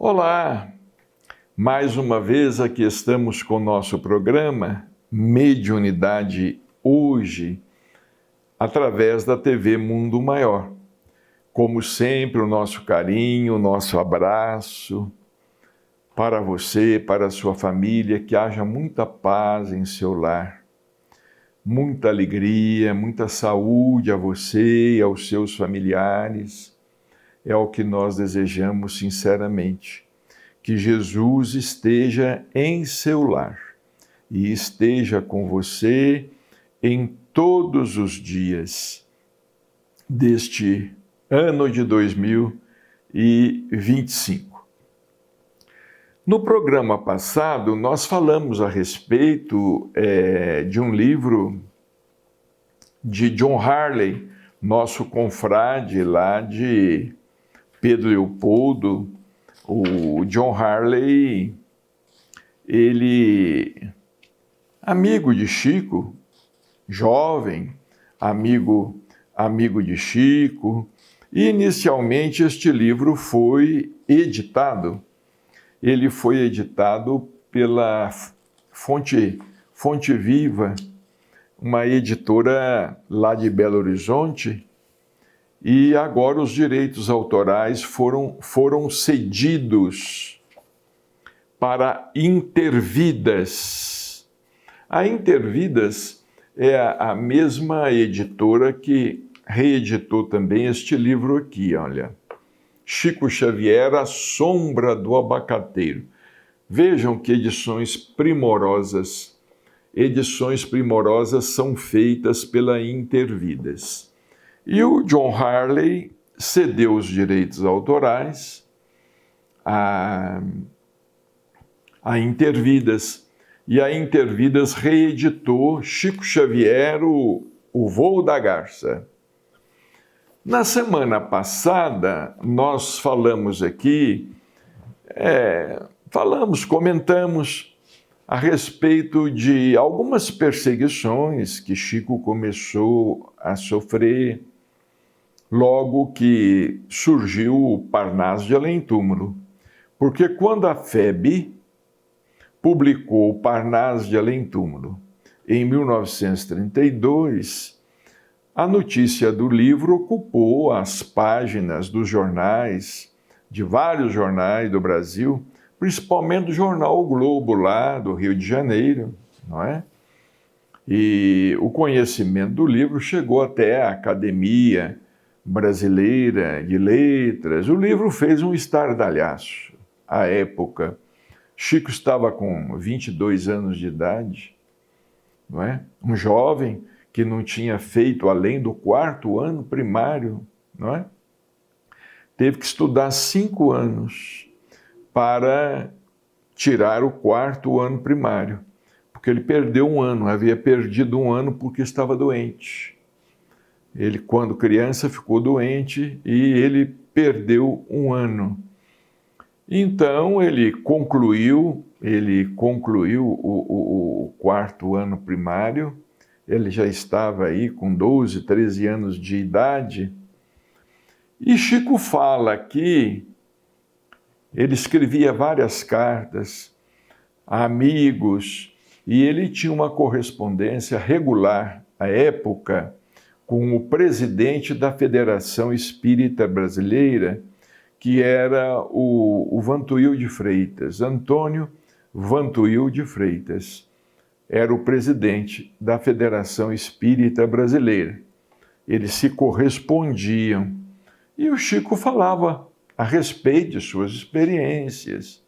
Olá! Mais uma vez aqui estamos com o nosso programa Mediunidade Hoje, através da TV Mundo Maior. Como sempre, o nosso carinho, o nosso abraço para você, para a sua família, que haja muita paz em seu lar, muita alegria, muita saúde a você e aos seus familiares. É o que nós desejamos sinceramente. Que Jesus esteja em seu lar e esteja com você em todos os dias deste ano de 2025. No programa passado, nós falamos a respeito de um livro de John Harley, nosso confrade lá de Pedro Leopoldo. O John Harley, ele, amigo de Chico, jovem, amigo de Chico, e inicialmente este livro foi editado. Ele foi editado pela Fonte Viva, uma editora lá de Belo Horizonte, e agora os direitos autorais foram cedidos para Intervidas. A Intervidas é a mesma editora que reeditou também este livro aqui, olha. Chico Xavier, A Sombra do Abacateiro. Vejam que edições primorosas. Edições primorosas são feitas pela Intervidas. E o John Harley cedeu os direitos autorais a Intervidas. E a Intervidas reeditou Chico Xavier, o Voo da Garça. Na semana passada, nós falamos aqui, comentamos a respeito de algumas perseguições que Chico começou a sofrer logo que surgiu o Parnaso de Além-Túmulo. Porque quando a FEB publicou o Parnaso de Além-Túmulo em 1932, a notícia do livro ocupou as páginas dos jornais, de vários jornais do Brasil, principalmente do jornal O Globo, lá do Rio de Janeiro, não é? E o conhecimento do livro chegou até a Academia Brasileira de Letras. O livro fez um estardalhaço à época. Chico estava com 22 anos de idade, não é? Um jovem que não tinha feito além do 4º ano primário, não é? Teve que estudar 5 anos para tirar o 4º ano primário, porque ele perdeu um ano, havia perdido um ano porque estava doente. Ele, quando criança, ficou doente e ele perdeu um ano. Então, ele concluiu o 4º ano primário. Ele já estava aí com 12, 13 anos de idade. E Chico fala que ele escrevia várias cartas a amigos e ele tinha uma correspondência regular, à época, com o presidente da Federação Espírita Brasileira, que era o Vantuil de Freitas, Antônio Vantuil de Freitas. Era o presidente da Federação Espírita Brasileira. Eles se correspondiam. E o Chico falava a respeito de suas experiências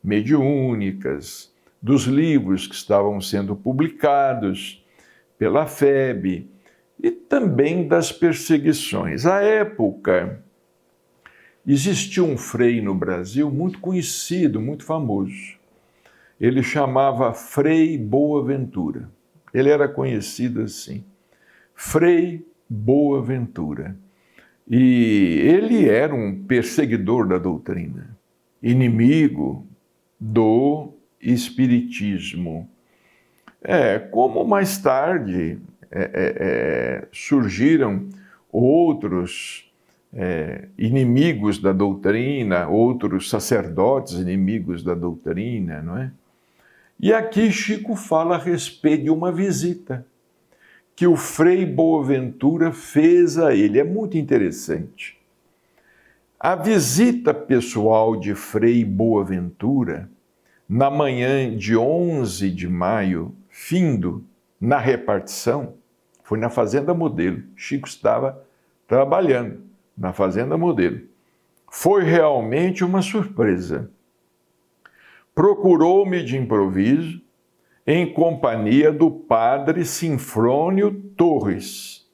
mediúnicas, dos livros que estavam sendo publicados pela FEB e também das perseguições. À época, existia um frei no Brasil muito conhecido, muito famoso. Ele chamava Frei Boaventura. Ele era conhecido assim, Frei Boaventura. E ele era um perseguidor da doutrina, inimigo do espiritismo. Como mais tarde surgiram outros inimigos da doutrina, outros sacerdotes inimigos da doutrina, não é? E aqui Chico fala a respeito de uma visita que o Frei Boaventura fez a ele. É muito interessante. A visita pessoal de Frei Boaventura, na manhã de 11 de maio, findo na repartição, foi na Fazenda Modelo. Chico estava trabalhando na Fazenda Modelo. Foi realmente uma surpresa. Procurou-me de improviso, em companhia do padre Sinfrônio Torres,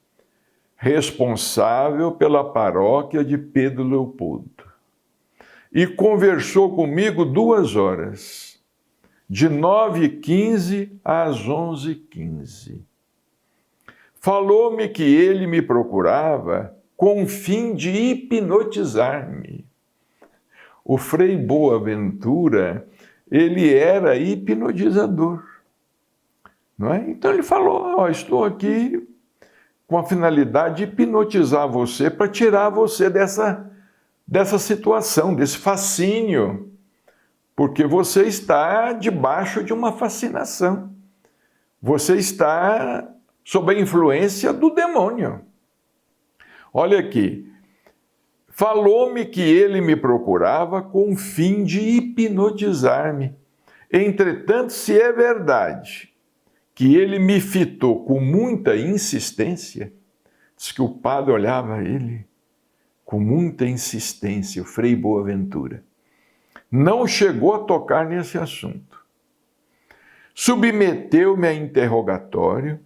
responsável pela paróquia de Pedro Leopoldo, e conversou comigo 2 horas, de 9h15 às 11h15. Falou-me que ele me procurava com o fim de hipnotizar-me. O Frei Boaventura, ele era hipnotizador, não é? Então ele falou, estou aqui com a finalidade de hipnotizar você, para tirar você dessa situação, desse fascínio, porque você está debaixo de uma fascinação. Você está sob a influência do demônio. Olha aqui, falou-me que ele me procurava com o fim de hipnotizar-me. Entretanto, se é verdade que ele me fitou com muita insistência, diz que o padre olhava a ele com muita insistência, o Frei Boaventura, não chegou a tocar nesse assunto. Submeteu-me a interrogatório,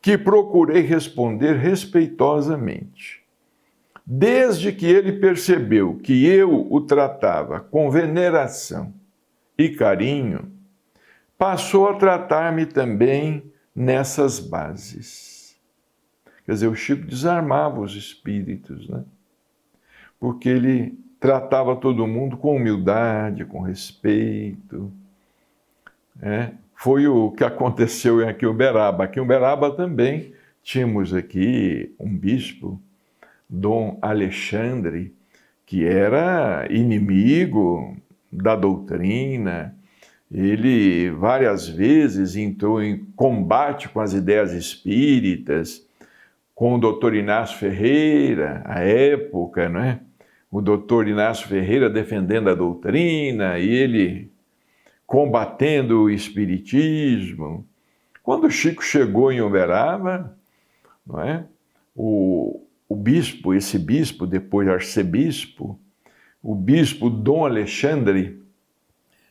que procurei responder respeitosamente. Desde que ele percebeu que eu o tratava com veneração e carinho, passou a tratar-me também nessas bases. Quer dizer, o Chico desarmava os espíritos, né? Porque ele tratava todo mundo com humildade, com respeito. Foi o que aconteceu aqui em Uberaba. Aqui em Uberaba também tínhamos aqui um bispo, Dom Alexandre, que era inimigo da doutrina. Ele várias vezes entrou em combate com as ideias espíritas, com o doutor Inácio Ferreira, à época, não é? O doutor Inácio Ferreira defendendo a doutrina e ele combatendo o espiritismo. Quando o Chico chegou em Uberaba, não é? O bispo, esse bispo, depois arcebispo, o bispo Dom Alexandre,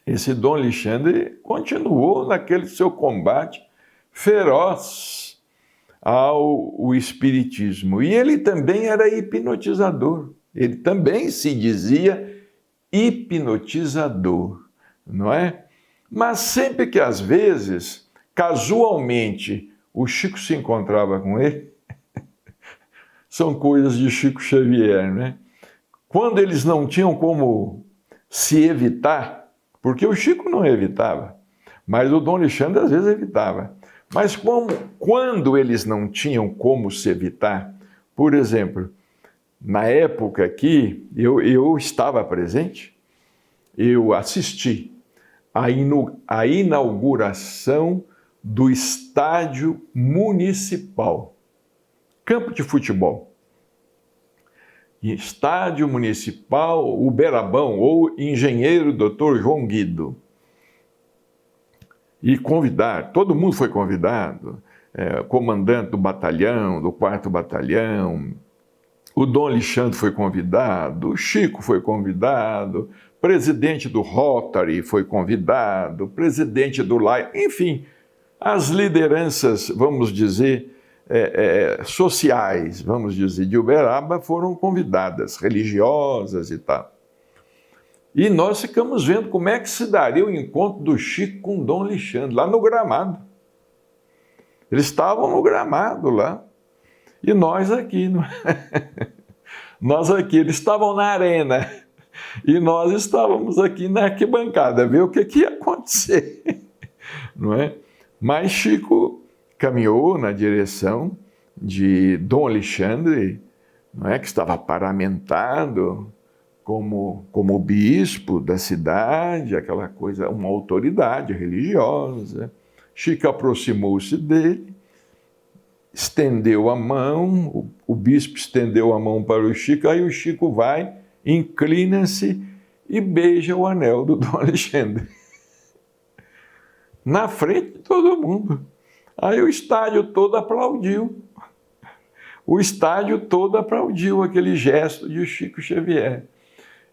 esse Dom Alexandre continuou naquele seu combate feroz ao espiritismo. E ele também era hipnotizador. Ele também se dizia hipnotizador, não é? Mas sempre que, às vezes, casualmente, o Chico se encontrava com ele, são coisas de Chico Xavier, né? Quando eles não tinham como se evitar, porque o Chico não evitava, mas o Dom Alexandre às vezes evitava. Mas quando eles não tinham como se evitar, por exemplo, na época aqui, eu estava presente, eu assisti a inauguração do estádio municipal, campo de futebol. Estádio Municipal Uberabão, ou Engenheiro Dr. João Guido. E convidar, todo mundo foi convidado, comandante do batalhão, do 4º Batalhão, o Dom Alexandre foi convidado, o Chico foi convidado, presidente do Rotary foi convidado, presidente do LAI, enfim, as lideranças, vamos dizer, sociais, vamos dizer, de Uberaba foram convidadas, religiosas e tal. E nós ficamos vendo como é que se daria o encontro do Chico com Dom Alexandre, lá no gramado. Eles estavam no gramado lá, e nós aqui. Nós aqui, eles estavam na arena, e nós estávamos aqui na arquibancada, ver o que ia acontecer, não é? Mas Chico caminhou na direção de Dom Alexandre não é, que estava paramentado como bispo da cidade, aquela coisa, uma autoridade religiosa. Chico aproximou-se dele, estendeu a mão, o bispo estendeu a mão para o Chico, aí o Chico vai, inclina-se e beija o anel do Dom Alexandre. Na frente de todo mundo. Aí o estádio todo aplaudiu. O estádio todo aplaudiu aquele gesto de Chico Xavier.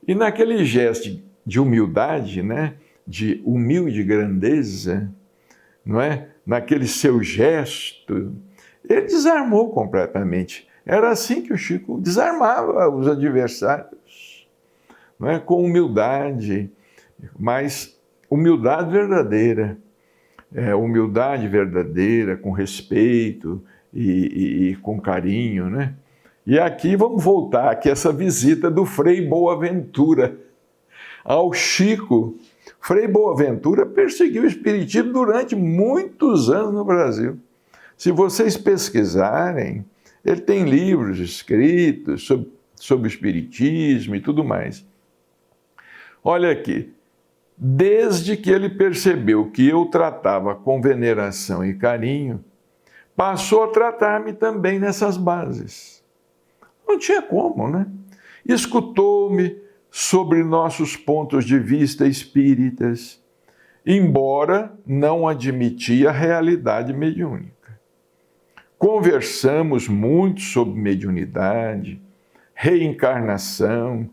E naquele gesto de humildade, né, de humilde grandeza, não é? Naquele seu gesto, ele desarmou completamente. Era assim que o Chico desarmava os adversários, não é? Com humildade, mas humildade verdadeira. Humildade verdadeira, com respeito e com carinho, né? E aqui vamos voltar, aqui essa visita do Frei Boaventura ao Chico. Frei Boaventura perseguiu o espiritismo durante muitos anos no Brasil. Se vocês pesquisarem, ele tem livros escritos sobre o espiritismo e tudo mais. Olha aqui, desde que ele percebeu que eu tratava com veneração e carinho, passou a tratar-me também nessas bases. Não tinha como, né? Escutou-me sobre nossos pontos de vista espíritas, embora não admitia a realidade mediúnica. Conversamos muito sobre mediunidade, reencarnação,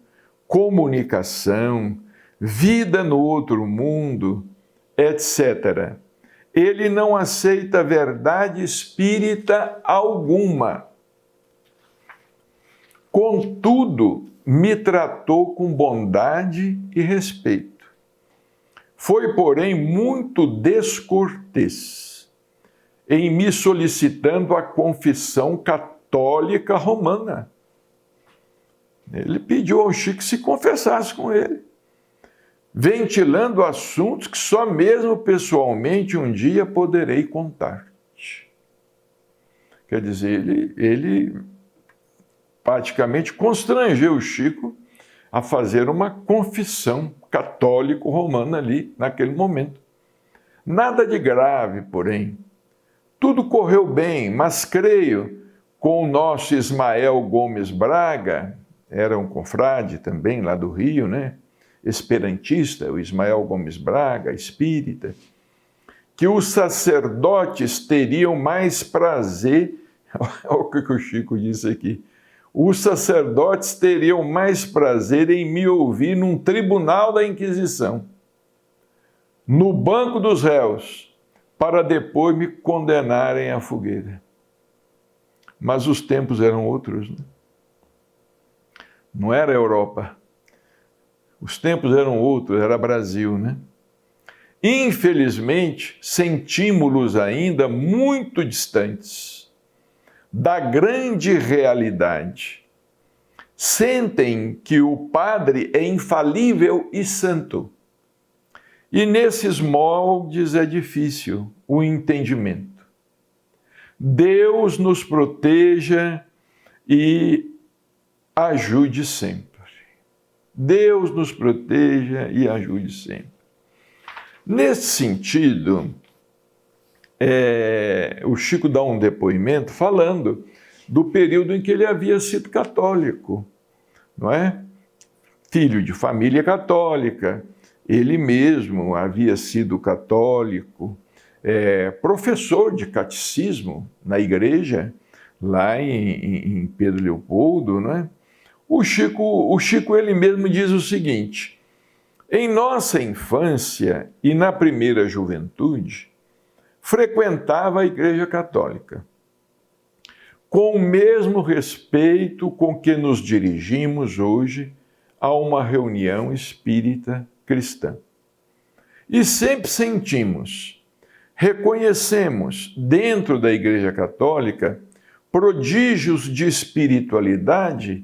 comunicação, vida no outro mundo, etc. Ele não aceita verdade espírita alguma. Contudo, me tratou com bondade e respeito. Foi, porém, muito descortês em me solicitando a confissão católica romana. Ele pediu ao Chico que se confessasse com ele, ventilando assuntos que só mesmo pessoalmente um dia poderei contar-te. Quer dizer, ele praticamente constrangeu o Chico a fazer uma confissão católico-romana ali, naquele momento. Nada de grave, porém. Tudo correu bem, mas creio, com o nosso Ismael Gomes Braga, era um confrade também lá do Rio, né? Esperantista, o Ismael Gomes Braga, espírita, que os sacerdotes teriam mais prazer, olha o que o Chico disse aqui, os sacerdotes teriam mais prazer em me ouvir num tribunal da Inquisição, no banco dos réus, para depois me condenarem à fogueira. Mas os tempos eram outros, né? Não era Europa. Os tempos eram outros, era Brasil, né? Infelizmente, sentimos-los ainda muito distantes da grande realidade. Sentem que o padre é infalível e santo. E nesses moldes é difícil o entendimento. Deus nos proteja e ajude sempre. Deus nos proteja e ajude sempre. Nesse sentido, o Chico dá um depoimento falando do período em que ele havia sido católico, não é? Filho de família católica, ele mesmo havia sido católico, professor de catecismo na igreja, lá em Pedro Leopoldo, não é? O Chico ele mesmo diz o seguinte: em nossa infância e na primeira juventude, frequentava a Igreja Católica, com o mesmo respeito com que nos dirigimos hoje a uma reunião espírita cristã. E sempre sentimos, reconhecemos dentro da Igreja Católica prodígios de espiritualidade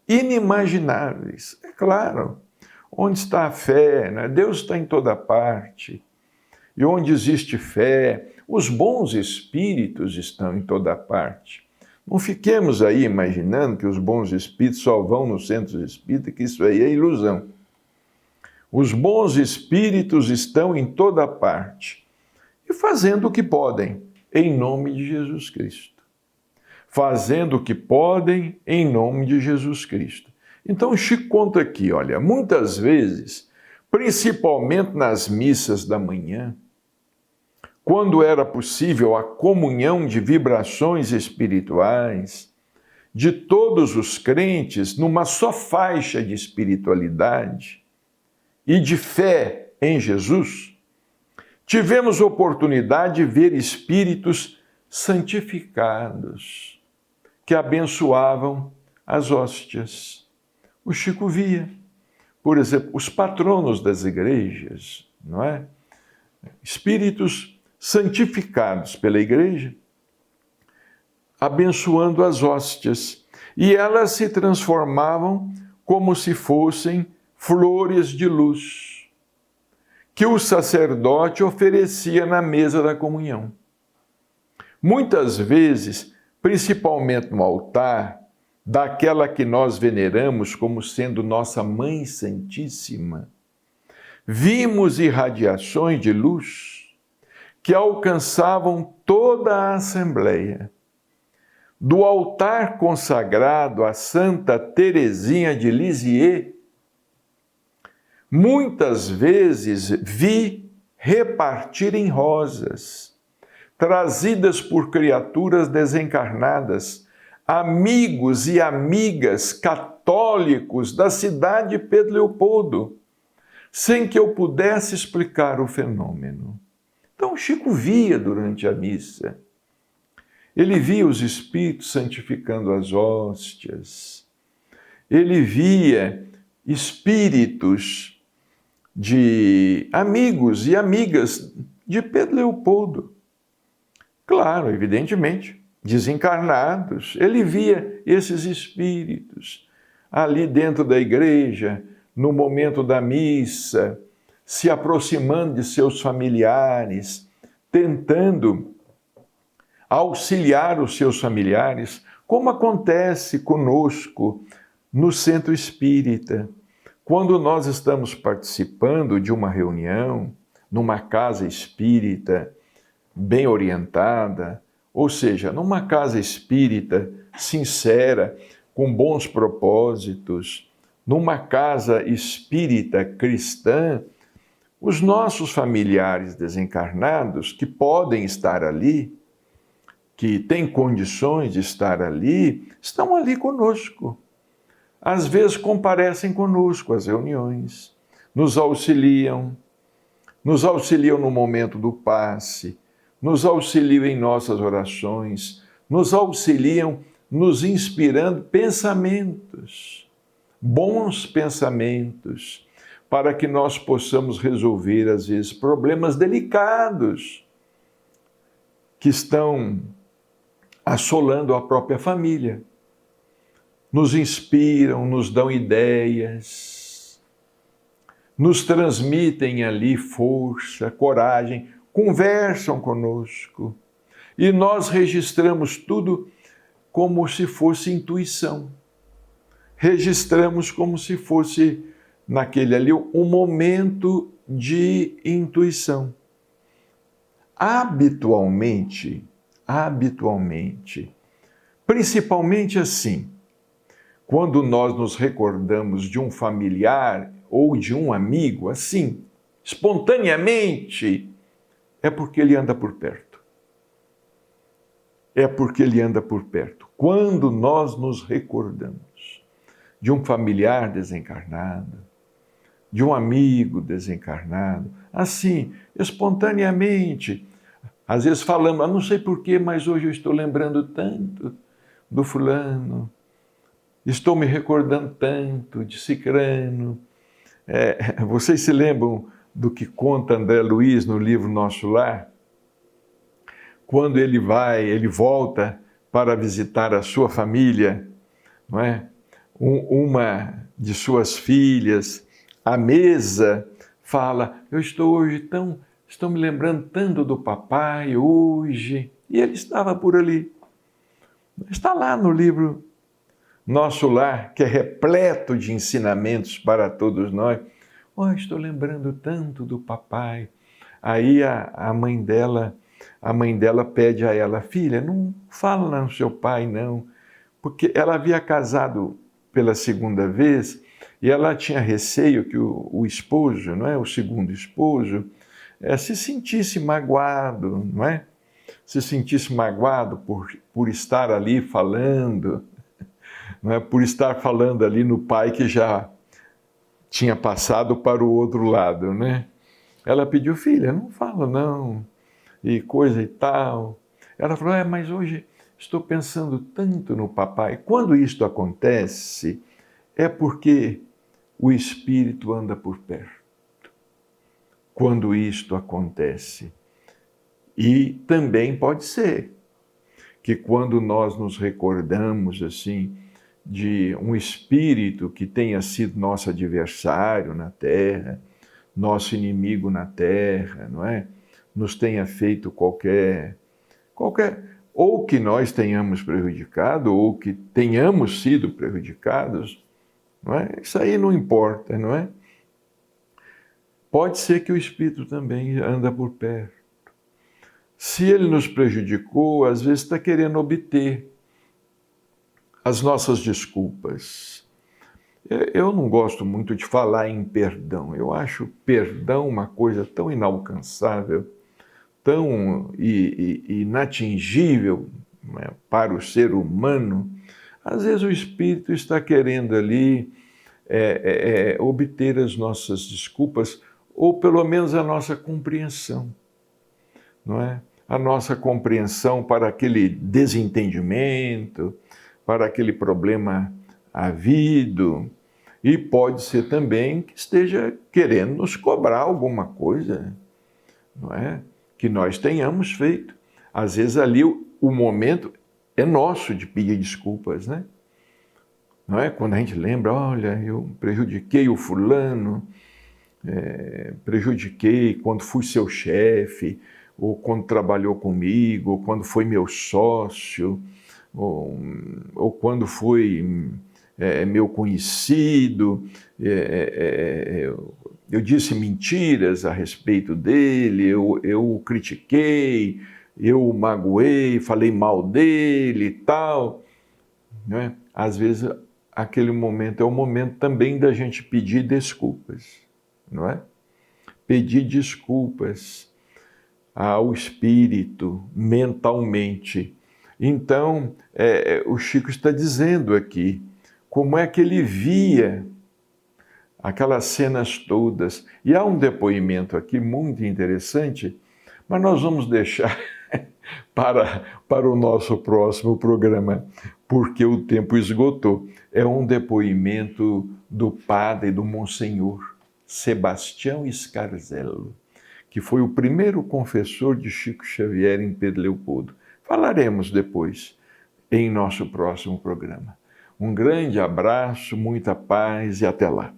inimagináveis. É claro, onde está a fé, né? Deus está em toda parte. E onde existe fé, os bons espíritos estão em toda parte. Não fiquemos aí imaginando que os bons espíritos só vão nos centros espíritas, que isso aí é ilusão. Os bons espíritos estão em toda parte e fazendo o que podem, em nome de Jesus Cristo. Fazendo o que podem, em nome de Jesus Cristo. Então, o Chico conta aqui, olha, muitas vezes, principalmente nas missas da manhã, quando era possível a comunhão de vibrações espirituais de todos os crentes numa só faixa de espiritualidade e de fé em Jesus, tivemos oportunidade de ver espíritos santificados que abençoavam as hóstias. O Chico via, por exemplo, os patronos das igrejas, não é? Espíritos santificados pela igreja, abençoando as hóstias, e elas se transformavam como se fossem flores de luz, que o sacerdote oferecia na mesa da comunhão. Muitas vezes, principalmente no altar, daquela que nós veneramos como sendo nossa Mãe Santíssima, vimos irradiações de luz que alcançavam toda a Assembleia. Do altar consagrado a Santa Teresinha de Lisieux, muitas vezes vi repartirem rosas, trazidas por criaturas desencarnadas, amigos e amigas católicos da cidade de Pedro Leopoldo, sem que eu pudesse explicar o fenômeno. Então, Chico via durante a missa. Ele via os espíritos santificando as hóstias. Ele via espíritos de amigos e amigas de Pedro Leopoldo. Claro, evidentemente, desencarnados. Ele via esses espíritos ali dentro da igreja, no momento da missa, se aproximando de seus familiares, tentando auxiliar os seus familiares, como acontece conosco no centro espírita. Quando nós estamos participando de uma reunião, numa casa espírita bem orientada, ou seja, numa casa espírita sincera, com bons propósitos, numa casa espírita cristã, os nossos familiares desencarnados, que podem estar ali, que têm condições de estar ali, estão ali conosco. Às vezes comparecem conosco às reuniões, nos auxiliam no momento do passe, nos auxiliam em nossas orações, nos auxiliam nos inspirando pensamentos, bons pensamentos, para que nós possamos resolver, às vezes, problemas delicados que estão assolando a própria família. Nos inspiram, nos dão ideias, nos transmitem ali força, coragem, conversam conosco e nós registramos tudo como se fosse intuição. Registramos como se fosse naquele ali um momento de intuição. Habitualmente, principalmente assim, quando nós nos recordamos de um familiar ou de um amigo, assim, espontaneamente, é porque ele anda por perto. É porque ele anda por perto. Quando nós nos recordamos de um familiar desencarnado, de um amigo desencarnado, assim, espontaneamente. Às vezes falamos, não sei porquê, mas hoje eu estou lembrando tanto do fulano, estou me recordando tanto de cicrano. Vocês se lembram do que conta André Luiz no livro Nosso Lar? Quando ele volta para visitar a sua família, não é? Uma de suas filhas, à mesa, fala, estou me lembrando tanto do papai hoje. E ele estava por ali. Está lá no livro Nosso Lar, que é repleto de ensinamentos para todos nós. Oh, estou lembrando tanto do papai. Aí a mãe dela pede a ela, filha, não fala no seu pai, não. Porque ela havia casado pela segunda vez e ela tinha receio que o esposo, não é, o segundo esposo, se sentisse magoado, não é? Se sentisse magoado por estar ali falando, não é? Por estar falando ali no pai que já tinha passado para o outro lado, né? Ela pediu, filha, não fala não, e coisa e tal. Ela falou, mas hoje estou pensando tanto no papai. Quando isto acontece, é porque o Espírito anda por perto. Quando isto acontece. E também pode ser que quando nós nos recordamos assim de um espírito que tenha sido nosso adversário na terra, nosso inimigo na terra, não é? Nos tenha feito qualquer ou que nós tenhamos prejudicado ou que tenhamos sido prejudicados, não é? Isso aí não importa, não é? Pode ser que o espírito também anda por perto. Se ele nos prejudicou, às vezes está querendo obter as nossas desculpas. Eu não gosto muito de falar em perdão. Eu acho perdão uma coisa tão inalcançável, tão inatingível, né, para o ser humano. Às vezes o Espírito está querendo ali obter as nossas desculpas, ou pelo menos a nossa compreensão, não é? A nossa compreensão para aquele desentendimento, para aquele problema havido, e pode ser também que esteja querendo nos cobrar alguma coisa, não é? Que nós tenhamos feito. Às vezes ali o momento é nosso de pedir desculpas, né? Não é? Quando a gente lembra, olha, eu prejudiquei o fulano, prejudiquei quando fui seu chefe, ou quando trabalhou comigo, ou quando foi meu sócio, ou quando foi meu conhecido, eu disse mentiras a respeito dele, eu o critiquei, eu o magoei, falei mal dele e tal. Né? Às vezes aquele momento é o momento também da gente pedir desculpas, não é? Pedir desculpas ao espírito, mentalmente. Então, o Chico está dizendo aqui como é que ele via aquelas cenas todas. E há um depoimento aqui muito interessante, mas nós vamos deixar para o nosso próximo programa, porque o tempo esgotou. É um depoimento do padre, do Monsenhor Sebastião Scarzello, que foi o primeiro confessor de Chico Xavier em Pedro Leopoldo. Falaremos depois em nosso próximo programa. Um grande abraço, muita paz e até lá.